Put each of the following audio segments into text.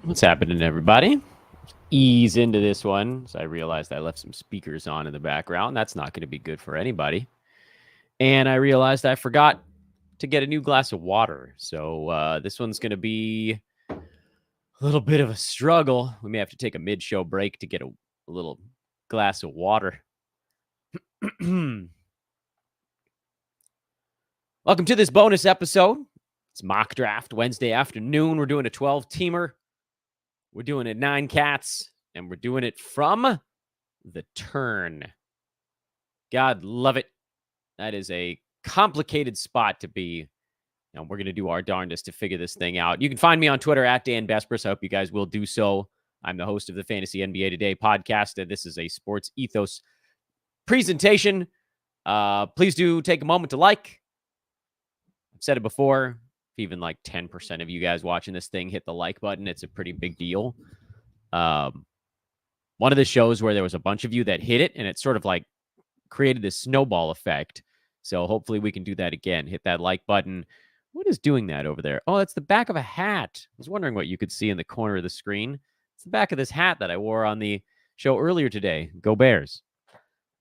What's happening, everybody? Ease into this one. So I realized I left some speakers on in the background. That's not going to be good for anybody. And I realized I forgot to get a new glass of water. So this one's going to be a little bit of a struggle. We may have to take a mid-show break to get a little glass of water. Welcome to this bonus episode. It's mock draft Wednesday afternoon. We're doing a 12-teamer. We're doing it 9 cats, and we're doing it from the turn. God love it. That is a complicated spot to be. And we're going to do our darndest to figure this thing out. You can find me on Twitter at Dan Besbris. I hope you guys will do so. I'm the host of the Fantasy NBA Today podcast. This is a sports ethos presentation. Please do take a moment to like. I've said it before. If even like 10% of you guys watching this thing hit the like button, it's a pretty big deal. One of the shows where there was a bunch of you that hit it, and it sort of like created this snowball effect. So hopefully we can do that again. Hit that like button. What is doing that over there? Oh, that's the back of a hat. I was wondering what you could see in the corner of the screen. It's the back of this hat that I wore on the show earlier today. Go Bears.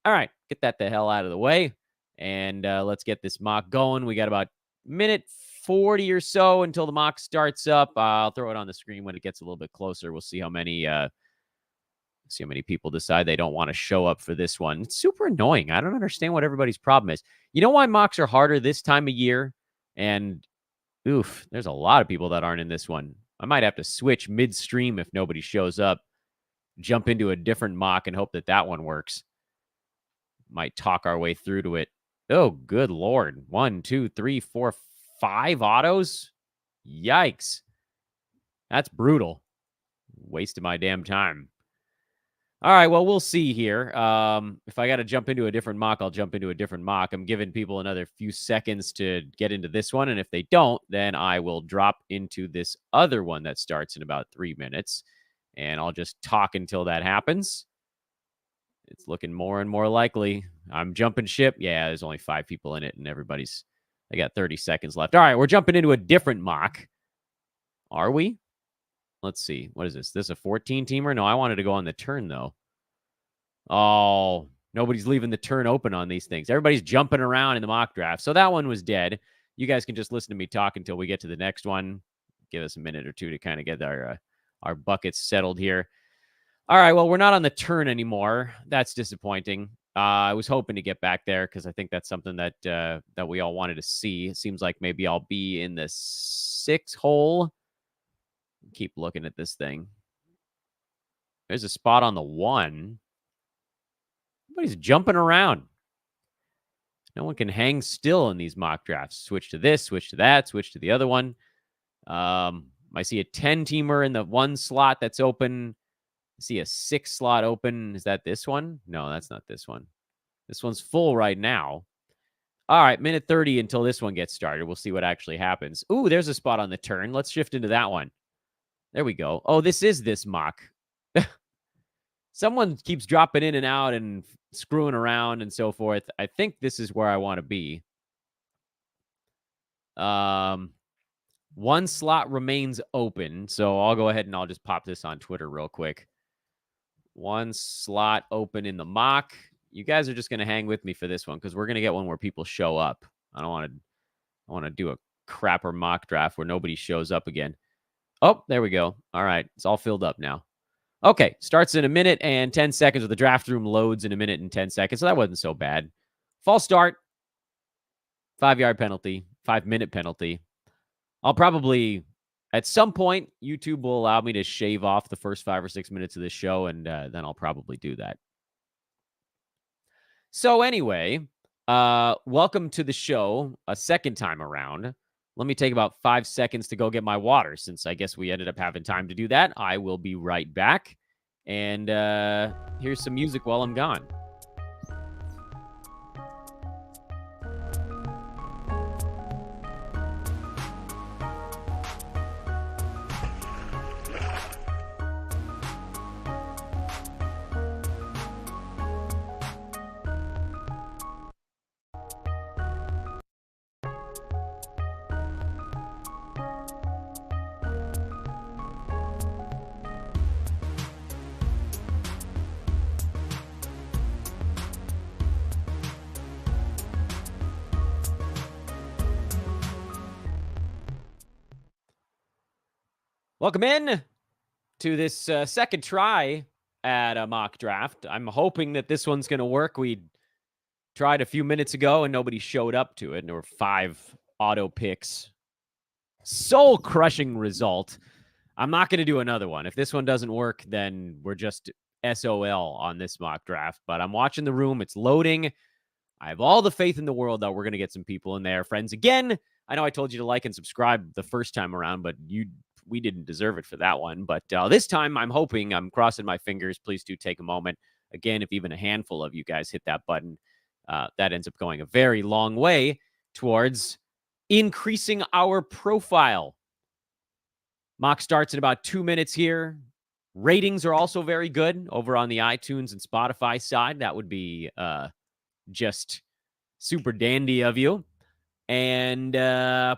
All right, get that the hell out of the way. And let's get this mock going. We got about minute 40 or so until the mock starts up. I'll throw it on the screen when it gets a little bit closer. We'll see how many people decide they don't want to show up for this one. It's super annoying. I don't understand what everybody's problem is. You know why mocks are harder this time of year? And there's a lot of people that aren't in this one. I might have to switch midstream if nobody shows up, jump into a different mock and hope that that one works. Might talk our way through to it. Oh, good Lord. 1, 2, 3, 4, 5 autos? Yikes. That's brutal. Wasted my damn time. All right, well, we'll see here. If I got to jump into a different mock, I'll jump into a different mock. I'm giving people another few seconds to get into this one, and if they don't, then I will drop into this other one that starts in about 3 minutes, and I'll just talk until that happens. It's looking more and more likely. I'm jumping ship. Yeah, there's only 5 people in it, and they got 30 seconds left. All right, we're jumping into a different mock. Are we? Let's see. What is this? This a 14-teamer? No, I wanted to go on the turn, though. Oh, nobody's leaving the turn open on these things. Everybody's jumping around in the mock draft. So that one was dead. You guys can just listen to me talk until we get to the next one. Give us a minute or two to kind of get our buckets settled here. All right, well, we're not on the turn anymore. That's disappointing. I was hoping to get back there because I think that's something that we all wanted to see. It seems like maybe I'll be in the 6 hole. Keep looking at this thing. There's a spot on the 1. Everybody's jumping around. No one can hang still in these mock drafts. Switch to this, switch to that, switch to the other one. I see a 10-teamer in the 1 slot that's open. I see a 6 slot open. Is that this one? No, that's not this one. This one's full right now. All right, minute 30 until this one gets started. We'll see what actually happens. Ooh, there's a spot on the turn. Let's shift into that one. There we go. Oh, this is this mock. Someone keeps dropping in and out and screwing around and so forth. I think this is where I want to be. 1 slot remains open, so I'll go ahead and I'll just pop this on Twitter real quick. 1 slot open in the mock. You guys are just going to hang with me for this one because we're going to get one where people show up. I want to do a crapper mock draft where nobody shows up again. Oh, there we go. All right. It's all filled up now. Okay. Starts in a minute and 10 seconds, or the draft room loads in a minute and 10 seconds. So that wasn't so bad. False start. 5-yard penalty. 5-minute penalty. I'll probably, at some point, YouTube will allow me to shave off the first 5 or 6 minutes of this show, and then I'll probably do that. So anyway, welcome to the show a second time around. Let me take about 5 seconds to go get my water, since I guess we ended up having time to do that. I will be right back. And here's some music while I'm gone. Welcome in to this second try at a mock draft. I'm hoping that this one's going to work. We tried a few minutes ago and nobody showed up to it. And there were 5 auto picks. Soul crushing result. I'm not going to do another one. If this one doesn't work, then we're just SOL on this mock draft. But I'm watching the room. It's loading. I have all the faith in the world that we're going to get some people in there. Friends, again, I know I told you to like and subscribe the first time around, but we didn't deserve it for that one. But this time, I'm crossing my fingers. Please do take a moment. Again, if even a handful of you guys hit that button, that ends up going a very long way towards increasing our profile. Mock starts in about 2 minutes here. Ratings are also very good over on the iTunes and Spotify side. That would be just super dandy of you. And I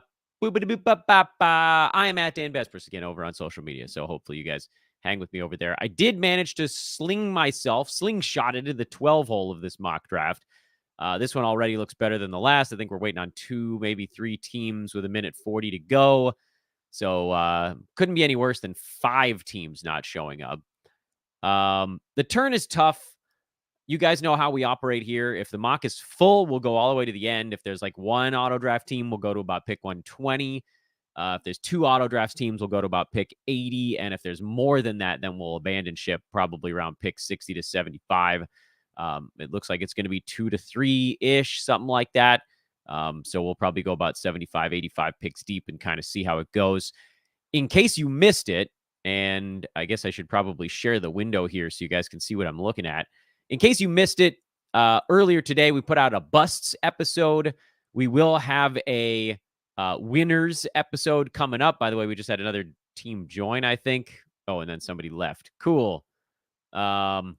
am at Dan Vespers again over on social media. So hopefully you guys hang with me over there. I did manage to slingshot into the 12 hole of this mock draft. This one already looks better than the last. I think we're waiting on 2, maybe 3 teams with 1:40 to go. So couldn't be any worse than 5 teams not showing up. The turn is tough. You guys know how we operate here. If the mock is full, we'll go all the way to the end. If there's like 1 auto draft team, we'll go to about pick 120. If there's 2 auto draft teams, we'll go to about pick 80. And if there's more than that, then we'll abandon ship probably around pick 60 to 75. It looks like it's going to be 2 to 3-ish, something like that. So we'll probably go about 75, 85 picks deep and kind of see how it goes. In case you missed it, and I guess I should probably share the window here so you guys can see what I'm looking at. In case you missed it, earlier today, we put out a busts episode. We will have a winners episode coming up. By the way, we just had another team join, I think. Oh, and then somebody left. Cool. And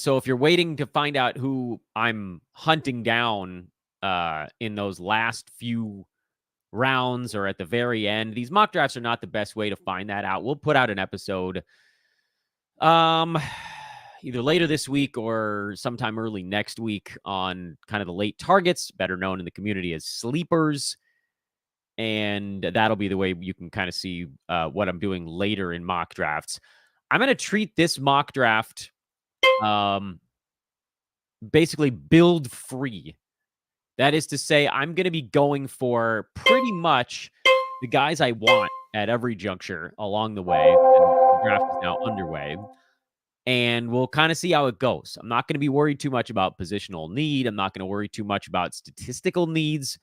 so if you're waiting to find out who I'm hunting down in those last few rounds or at the very end, these mock drafts are not the best way to find that out. We'll put out an episode either later this week or sometime early next week on kind of the late targets, better known in the community as sleepers. And that'll be the way you can kind of see what I'm doing later in mock drafts. I'm going to treat this mock draft basically build free. That is to say, I'm going to be going for pretty much the guys I want at every juncture along the way. And the draft is now underway. And we'll kind of see how it goes. I'm not going to be worried too much about positional need. I'm not going to worry too much about statistical needs.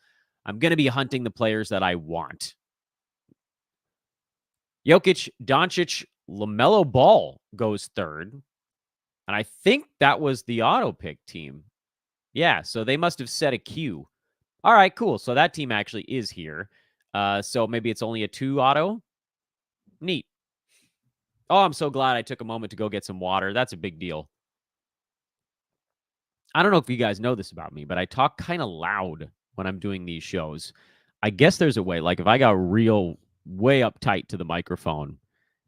I'm going to be hunting the players that I want. Jokic, Doncic, LaMelo Ball goes third. And I think that was the auto pick team. Yeah, so they must have set a queue. All right, cool. So that team actually is here. So maybe it's only a 2 auto. Neat. Oh, I'm so glad I took a moment to go get some water. That's a big deal. I don't know if you guys know this about me, but I talk kind of loud when I'm doing these shows. I guess there's a way, like if I got real way up tight to the microphone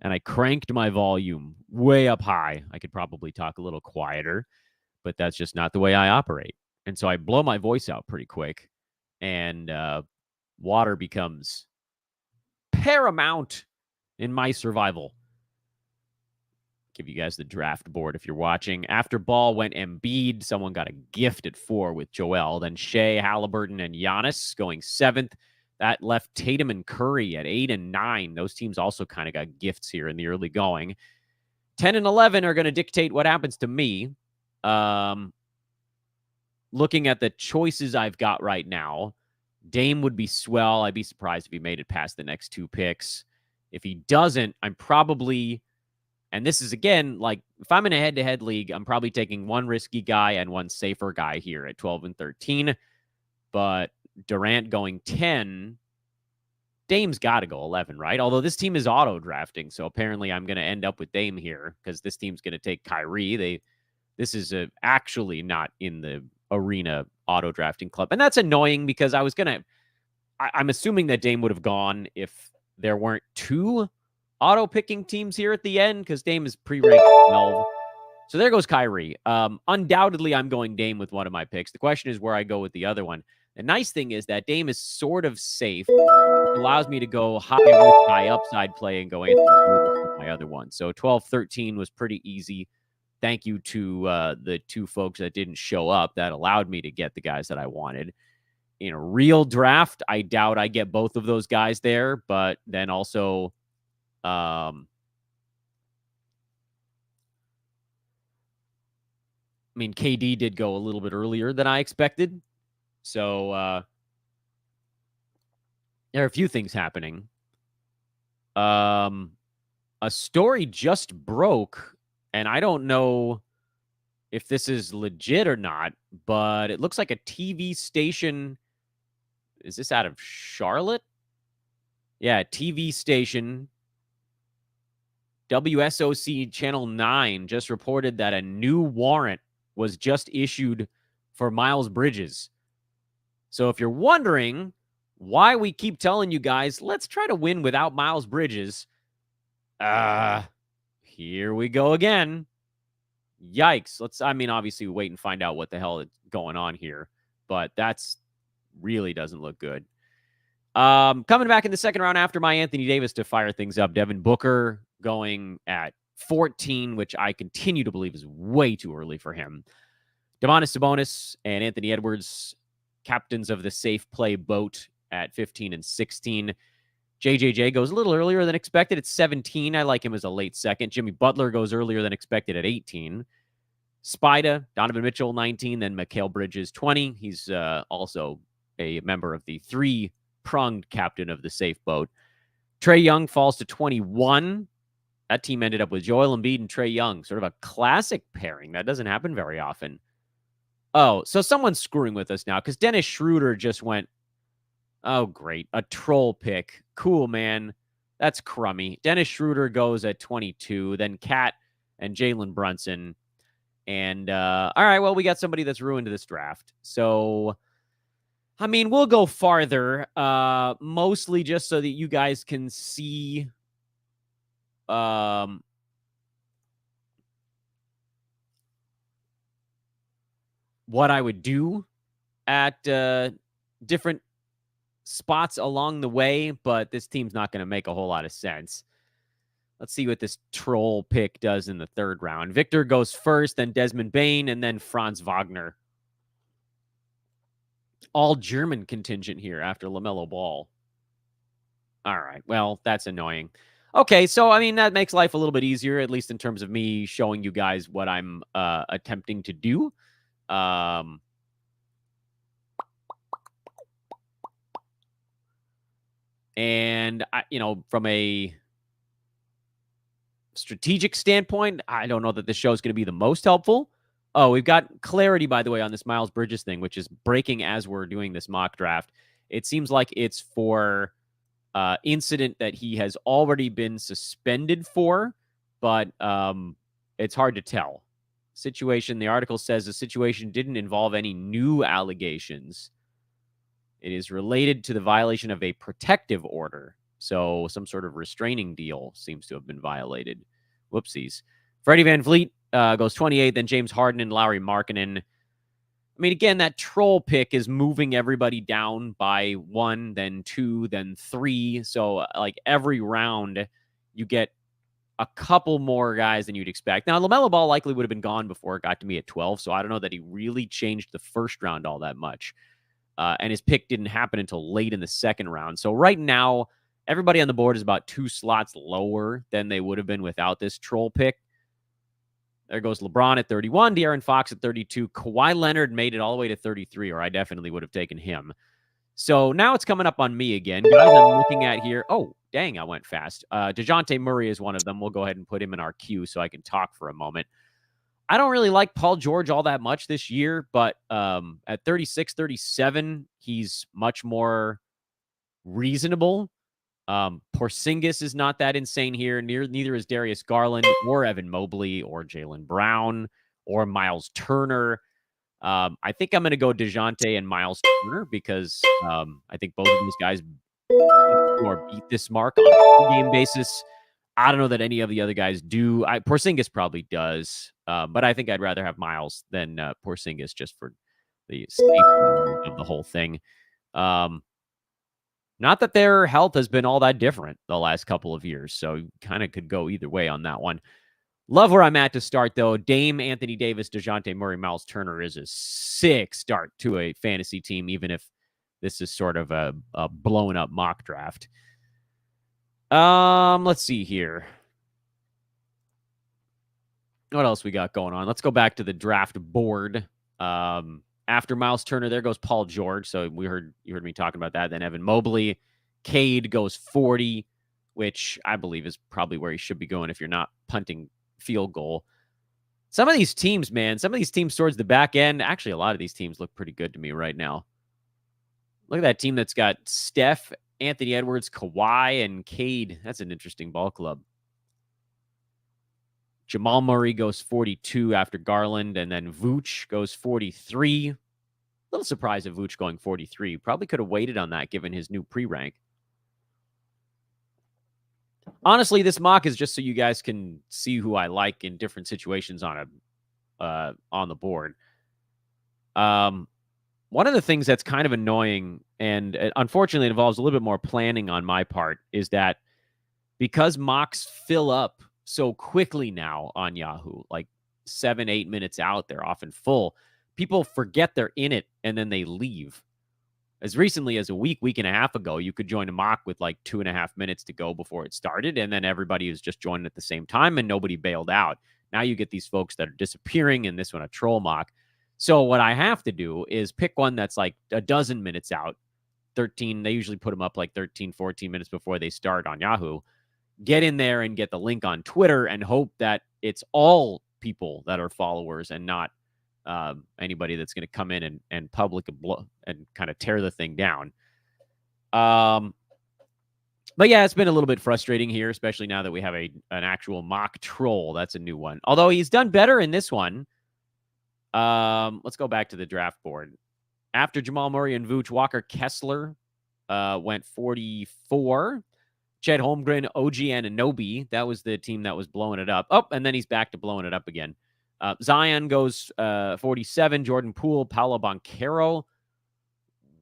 and I cranked my volume way up high, I could probably talk a little quieter, but that's just not the way I operate. And so I blow my voice out pretty quick, and water becomes paramount in my survival. Give you guys the draft board if you're watching. After Ball went Embiid. Someone got a gift at 4 with Joel. Then Shea, Halliburton, and Giannis going 7th. That left Tatum and Curry at 8 and 9. Those teams also kind of got gifts here in the early going. 10 and 11 are going to dictate what happens to me. Looking at the choices I've got right now, Dame would be swell. I'd be surprised if he made it past the next 2 picks. If he doesn't, I'm probably... And this is, again, like, if I'm in a head-to-head league, I'm probably taking 1 risky guy and 1 safer guy here at 12 and 13. But Durant going 10, Dame's got to go 11, right? Although this team is auto-drafting, so apparently I'm going to end up with Dame here because this team's going to take Kyrie. This is actually not in the arena auto-drafting club. And that's annoying because I'm assuming that Dame would have gone if there weren't 2 auto-picking teams here at the end, because Dame is pre-ranked 12. So there goes Kyrie. Undoubtedly, I'm going Dame with one of my picks. The question is where I go with the other one. The nice thing is that Dame is sort of safe. It allows me to go high risk, high upside play and go Anthony Davis with my other one. So 12-13 was pretty easy. Thank you to the two folks that didn't show up. That allowed me to get the guys that I wanted. In a real draft, I doubt I get both of those guys there. But then also, I mean, KD did go a little bit earlier than I expected. So there are a few things happening. A story just broke, and I don't know if this is legit or not, but it looks like a TV station. Is this out of Charlotte? Yeah, TV station. WSOC Channel 9 just reported that a new warrant was just issued for Miles Bridges. So if you're wondering why we keep telling you guys, let's try to win without Miles Bridges, here we go again. Yikes. Obviously wait and find out what the hell is going on here, but that's really doesn't look good. Coming back in the second round after my Anthony Davis to fire things up, Devin Booker going at 14, which I continue to believe is way too early for him. Domantas Sabonis and Anthony Edwards, captains of the safe play boat at 15 and 16. JJJ goes a little earlier than expected at 17. I like him as a late second. Jimmy Butler goes earlier than expected at 18. Spida, Donovan Mitchell, 19. Then Mikal Bridges, 20. He's also a member of the three-pronged captain of the safe boat. Trae Young falls to 21. That team ended up with Joel Embiid and Trae Young. Sort of a classic pairing. That doesn't happen very often. Oh, so someone's screwing with us now because Dennis Schroeder just went, oh, great. A troll pick. Cool, man. That's crummy. Dennis Schroeder goes at 22. Then Cat and Jalen Brunson. And, all right, well, we got somebody that's ruined this draft. So, I mean, we'll go farther, mostly just so that you guys can see what I would do at different spots along the way, but this team's not going to make a whole lot of sense. Let's see what this troll pick does in the third round. Victor goes first, then Desmond Bane, and then Franz Wagner. All German contingent here after LaMelo Ball. All right, well, that's annoying. Okay, so, I mean, that makes life a little bit easier, at least in terms of me showing you guys what I'm attempting to do. And, from a strategic standpoint, I don't know that this show is going to be the most helpful. Oh, we've got clarity, by the way, on this Miles Bridges thing, which is breaking as we're doing this mock draft. It seems like it's for incident that he has already been suspended for, but it's hard to tell. The article says the situation didn't involve any new allegations. It is related to the violation of a protective order. So some sort of restraining deal seems to have been violated. Whoopsies. Freddie VanVleet goes 28, then James Harden and Lauri Markkanen. I mean, again, that troll pick is moving everybody down by 1, then 2, then 3. So, like, every round, you get a couple more guys than you'd expect. Now, LaMelo Ball likely would have been gone before it got to me at 12, so I don't know that he really changed the first round all that much. And his pick didn't happen until late in the second round. So right now, everybody on the board is about 2 slots lower than they would have been without this troll pick. There goes LeBron at 31, De'Aaron Fox at 32. Kawhi Leonard made it all the way to 33, or I definitely would have taken him. So now it's coming up on me again. Guys, I'm looking at here. Oh, dang, I went fast. DeJounte Murray is one of them. We'll go ahead and put him in our queue so I can talk for a moment. I don't really like Paul George all that much this year, but at 36, 37, he's much more reasonable. Porzingis is not that insane here. Neither is Darius Garland or Evan Mobley or Jaylen Brown or Miles Turner. I think I'm going to go DeJounte and Miles Turner because I think both of those guys beat this mark on a game basis. I don't know that any of the other guys do. Porzingis probably does, but I think I'd rather have Miles than Porzingis just for the safety of the whole thing. Not that their health has been all that different the last couple of years, so you kind of could go either way on that one. Love where I'm at to start, though. Dame, Anthony Davis, DeJounte Murray, Miles Turner is a sick start to a fantasy team, even if this is sort of a blown up mock draft. Let's see here. What else we got going on? Let's go back to the draft board. After Miles Turner, there goes Paul George. So you heard me talking about that. Then Evan Mobley. Cade goes 40, which I believe is probably where he should be going if you're not punting field goal. Some of these teams, man, towards the back end, actually a lot of these teams look pretty good to me right now. Look at that team that's got Steph, Anthony Edwards, Kawhi, and Cade. That's an interesting ball club. Jamal Murray goes 42 after Garland, and then Vooch goes 43. A little surprised at Vooch going 43. Probably could have waited on that given his new pre-rank. Honestly, this mock is just so you guys can see who I like in different situations on the board. One of the things that's kind of annoying, and unfortunately it involves a little bit more planning on my part, is that because mocks fill up so quickly now on Yahoo, like 7-8 minutes out, they're often full. People forget they're in it and then they leave. As recently as a week and a half ago, you could join a mock with like 2.5 minutes to go before it started, and then everybody was just joining at the same time and nobody bailed out. Now you get these folks that are disappearing, and this one a troll mock. So what I have to do is pick one that's like a dozen minutes out, 13. They usually put them up like 13, 14 minutes before they start on Yahoo. Get in there and get the link on Twitter and hope that it's all people that are followers and not anybody that's going to come in and public and kind of tear the thing down. But yeah, it's been a little bit frustrating here, especially now that we have an actual mock troll. That's a new one. Although he's done better in this one. Let's go back to the draft board. After Jamal Murray and Vooch, Walker Kessler went 44. Chet Holmgren, OG Anunoby. That was the team that was blowing it up. Oh, and then he's back to blowing it up again. Zion goes 47. Jordan Poole, Paolo Banchero.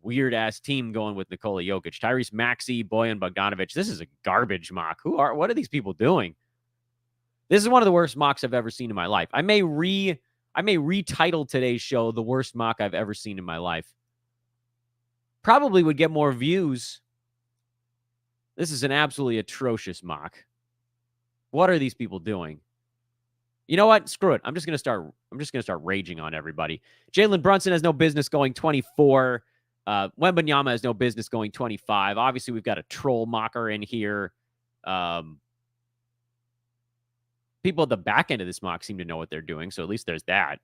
Weird-ass team going with Nikola Jokic. Tyrese Maxey, Bojan Bogdanovic. This is a garbage mock. What are these people doing? This is one of the worst mocks I've ever seen in my life. I may retitle today's show the worst mock I've ever seen in my life. Probably would get more views. This is an absolutely atrocious mock. What are these people doing? You know what? Screw it. I'm just gonna start raging on everybody. Jalen Brunson has no business going 24. Wembanyama has no business going 25. Obviously, we've got a troll mocker in here. People at the back end of this mock seem to know what they're doing, so at least there's that.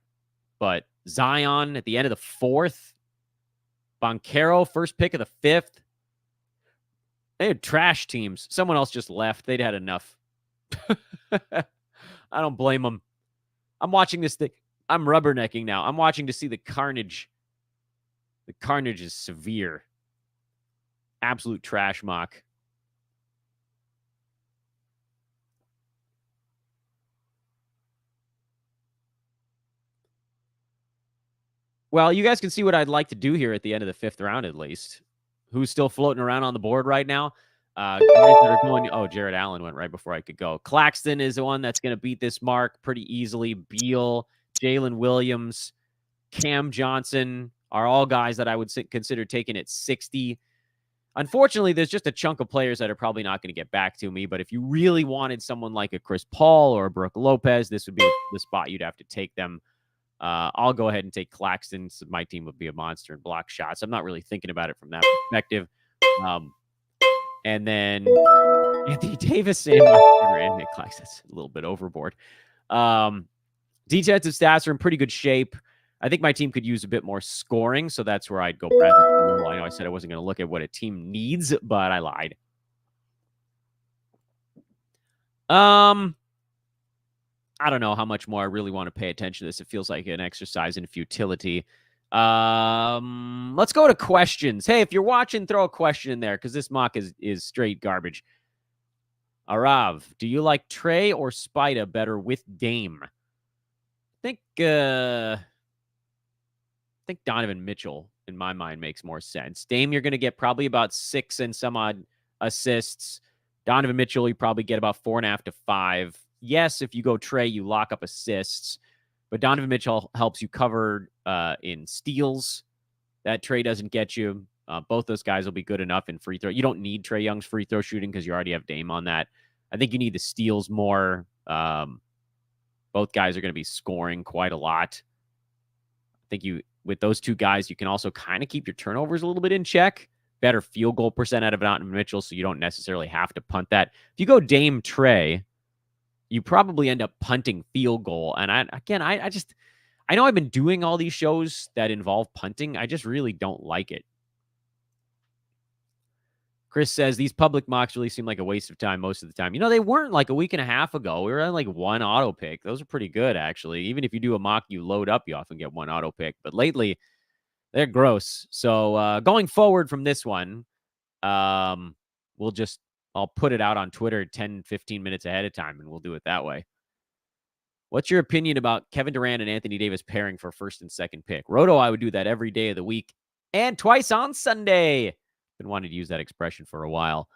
But Zion at the end of the 4th. Banchero, first pick of the 5th. They had trash teams. Someone else just left. They'd had enough. I don't blame them. I'm watching this thing. I'm rubbernecking now. I'm watching to see the carnage. The carnage is severe. Absolute trash mock. Well, you guys can see what I'd like to do here at the end of the 5th round, at least. Who's still floating around on the board right now? Guys that are going. Oh, Jared Allen went right before I could go. Claxton is the one that's going to beat this mark pretty easily. Beal, Jalen Williams, Cam Johnson are all guys that I would consider taking at 60. Unfortunately, there's just a chunk of players that are probably not going to get back to me. But if you really wanted someone like a Chris Paul or a Brook Lopez, this would be the spot you'd have to take them. I'll go ahead and take Claxton. So my team would be a monster and block shots. I'm not really thinking about it from that perspective. And then Anthony Davis and Nick Claxton. That's a little bit overboard. Defensive stats are in pretty good shape. I think my team could use a bit more scoring, so that's where I'd go. I know I said I wasn't going to look at what a team needs, but I lied. I don't know how much more I really want to pay attention to this. It feels like an exercise in futility. Let's go to questions. Hey, if you're watching, throw a question in there because this mock is straight garbage. Arav, do you like Trey or Spida better with Dame? I think think Donovan Mitchell, in my mind, makes more sense. Dame, you're going to get probably about 6 and some odd assists. Donovan Mitchell, you probably get about 4.5 to 5. Yes, if you go Trey, you lock up assists. But Donovan Mitchell helps you cover in steals. That Trey doesn't get you. Both those guys will be good enough in free throw. You don't need Trey Young's free throw shooting because you already have Dame on that. I think you need the steals more. Both guys are going to be scoring quite a lot. I think with those two guys, you can also kind of keep your turnovers a little bit in check. Better field goal percent out of Donovan Mitchell, so you don't necessarily have to punt that. If you go Dame Trey, you probably end up punting field goal. And I know I've been doing all these shows that involve punting. I just really don't like it. Chris says these public mocks really seem like a waste of time most of the time. They weren't like a week and a half ago. We were on like one auto pick. Those are pretty good, actually. Even if you do a mock, you load up, you often get one auto pick. But lately, they're gross. So going forward from this one, I'll put it out on Twitter 10, 15 minutes ahead of time, and we'll do it that way. What's your opinion about Kevin Durant and Anthony Davis pairing for first and second pick? Roto, I would do that every day of the week and twice on Sunday. Been wanting to use that expression for a while.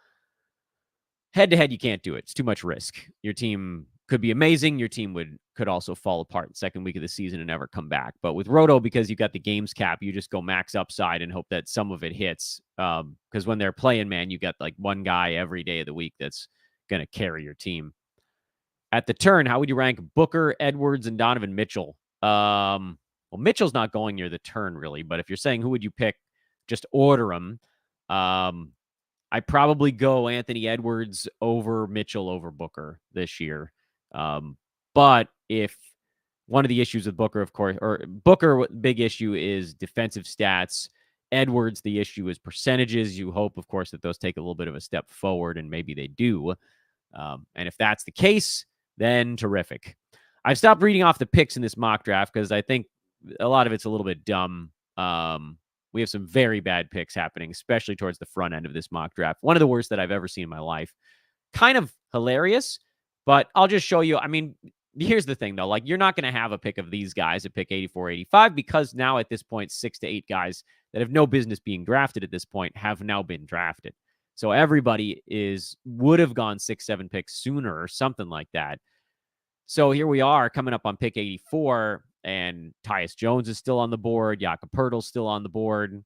Head-to-head, you can't do it. It's too much risk. Your team could be amazing. Your team could also fall apart second week of the season and never come back. But with Roto, because you got the games cap, you just go max upside and hope that some of it hits. Because when they're playing, man, you got like one guy every day of the week that's going to carry your team. At the turn, how would you rank Booker, Edwards, and Donovan Mitchell? Well, Mitchell's not going near the turn, really. But if you're saying who would you pick, just order them. I probably go Anthony Edwards over Mitchell over Booker this year. But if one of the issues with Booker, of course, or Booker, big issue is defensive stats. Edwards, the issue is percentages. You hope, of course, that those take a little bit of a step forward, and maybe they do. And if that's the case, then terrific. I've stopped reading off the picks in this mock draft because I think a lot of it's a little bit dumb. We have some very bad picks happening, especially towards the front end of this mock draft. One of the worst that I've ever seen in my life. Kind of hilarious, but I'll just show you. I mean, here's the thing, though. Like, you're not going to have a pick of these guys at pick 84, 85 because now at this point, 6 to 8 guys that have no business being drafted at this point have now been drafted. So everybody would have gone 6, 7 picks sooner or something like that. So here we are coming up on pick 84. And Tyus Jones is still on the board. Jakob Poeltl's still on the board.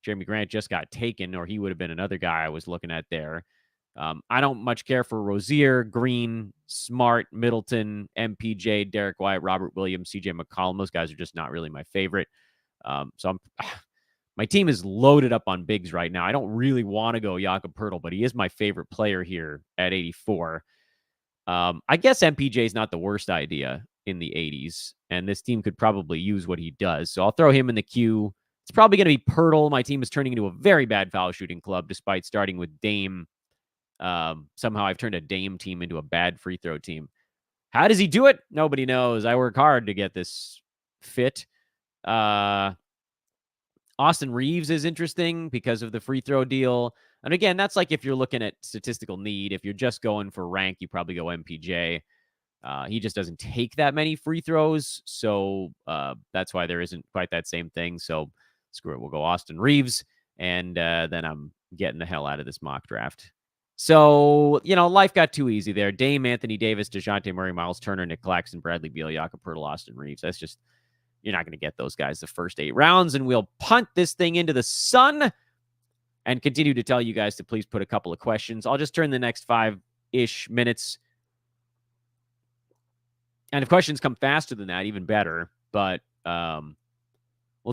Jeremy Grant just got taken, or he would have been another guy I was looking at there. I don't much care for Rozier, Green, Smart, Middleton, MPJ, Derek White, Robert Williams, CJ McCollum. Those guys are just not really my favorite. My team is loaded up on bigs right now. I don't really want to go Jakob Poeltl, but he is my favorite player here at 84. I guess MPJ is not the worst idea in the 80s, and this team could probably use what he does. So I'll throw him in the queue. It's probably going to be Poeltl. My team is turning into a very bad foul shooting club, despite starting with Dame. Somehow I've turned a Dame team into a bad free throw team. How does he do it? Nobody knows. I work hard to get this fit. Austin Reeves is interesting because of the free throw deal. And again, that's like if you're looking at statistical need. If you're just going for rank, you probably go MPJ. He just doesn't take that many free throws. So that's why there isn't quite that same thing. So screw it. We'll go Austin Reeves. And then I'm getting the hell out of this mock draft. So, life got too easy there. Dame, Anthony Davis, DeJounte Murray, Miles Turner, Nick Claxton, Bradley Beal, Jakob Poeltl, Austin Reeves. That's just, you're not going to get those guys the first 8 rounds. And we'll punt this thing into the sun and continue to tell you guys to please put a couple of questions. I'll just turn the next 5-ish minutes. And if questions come faster than that, even better. But we'll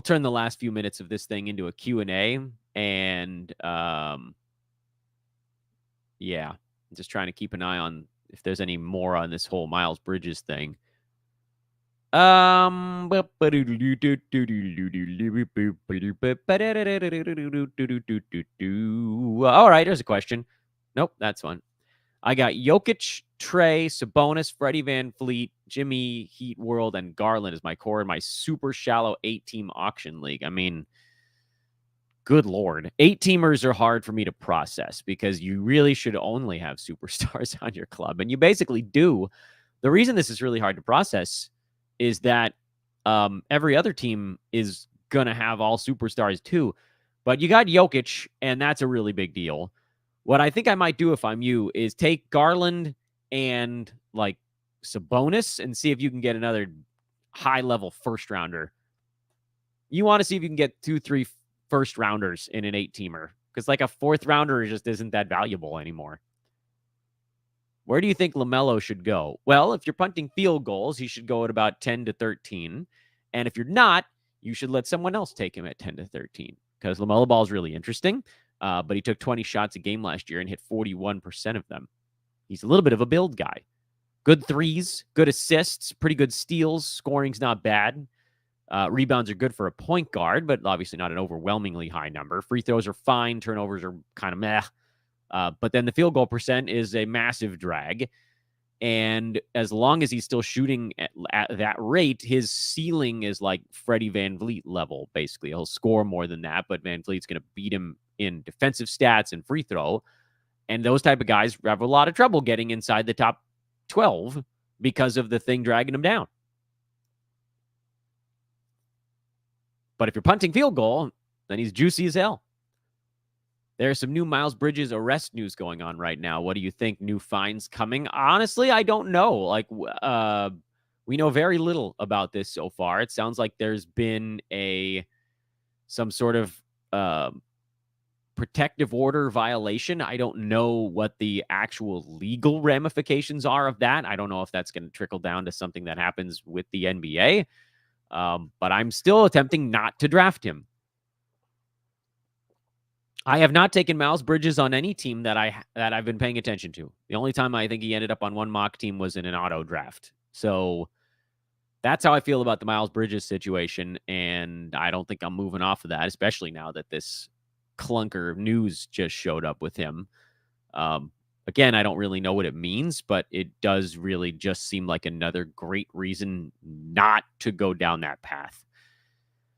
turn the last few minutes of this thing into a Q&A. And yeah, I'm just trying to keep an eye on if there's any more on this whole Miles Bridges thing. All right, here's a question. Nope, that's one. I got Jokic, Trey, Sabonis, Freddie VanVleet, Jimmy, Heat World, and Garland as my core in my super shallow 8-team auction league. I mean, good Lord. 8-teamers are hard for me to process because you really should only have superstars on your club. And you basically do. The reason this is really hard to process is that every other team is going to have all superstars too. But you got Jokic, and that's a really big deal. What I think I might do if I'm you is take Garland and like Sabonis and see if you can get another high-level first-rounder. You want to see if you can get 2-3 first-rounders in an 8-teamer because like a fourth-rounder just isn't that valuable anymore. Where do you think LaMelo should go? Well, if you're punting field goals, he should go at about 10 to 13. And if you're not, you should let someone else take him at 10 to 13 because LaMelo Ball is really interesting. But he took 20 shots a game last year and hit 41% of them. He's a little bit of a build guy. Good threes, good assists, pretty good steals. Scoring's not bad. Rebounds are good for a point guard, but obviously not an overwhelmingly high number. Free throws are fine. Turnovers are kind of meh. But then the field goal percent is a massive drag. And as long as he's still shooting at that rate, his ceiling is like Freddie VanVleet level, basically. He'll score more than that, but VanVleet's going to beat him in defensive stats and free throw. And those type of guys have a lot of trouble getting inside the top 12 because of the thing dragging them down. But if you're punting field goal, then he's juicy as hell. There's some new Miles Bridges arrest news going on right now. What do you think? New fines coming? Honestly, I don't know. Like, we know very little about this so far. It sounds like there's been some sort of protective order violation. I don't know what the actual legal ramifications are of that. I don't know if that's going to trickle down to something that happens with the NBA. But I'm still attempting not to draft him. I have not taken Miles Bridges on any team that I've been paying attention to. The only time I think he ended up on one mock team was in an auto draft. So that's how I feel about the Miles Bridges situation, and I don't think I'm moving off of that, especially now that this clunker news just showed up with him. Again, I don't really know what it means, but it does really just seem like another great reason not to go down that path.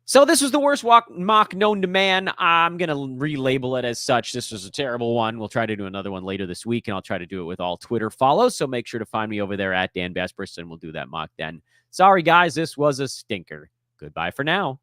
So this was the worst mock known to man. I'm going to relabel it as such. This was a terrible one. We'll try to do another one later this week, and I'll try to do it with all Twitter follows. So make sure to find me over there at Dan Besbris, and we'll do that mock then. Sorry, guys. This was a stinker. Goodbye for now.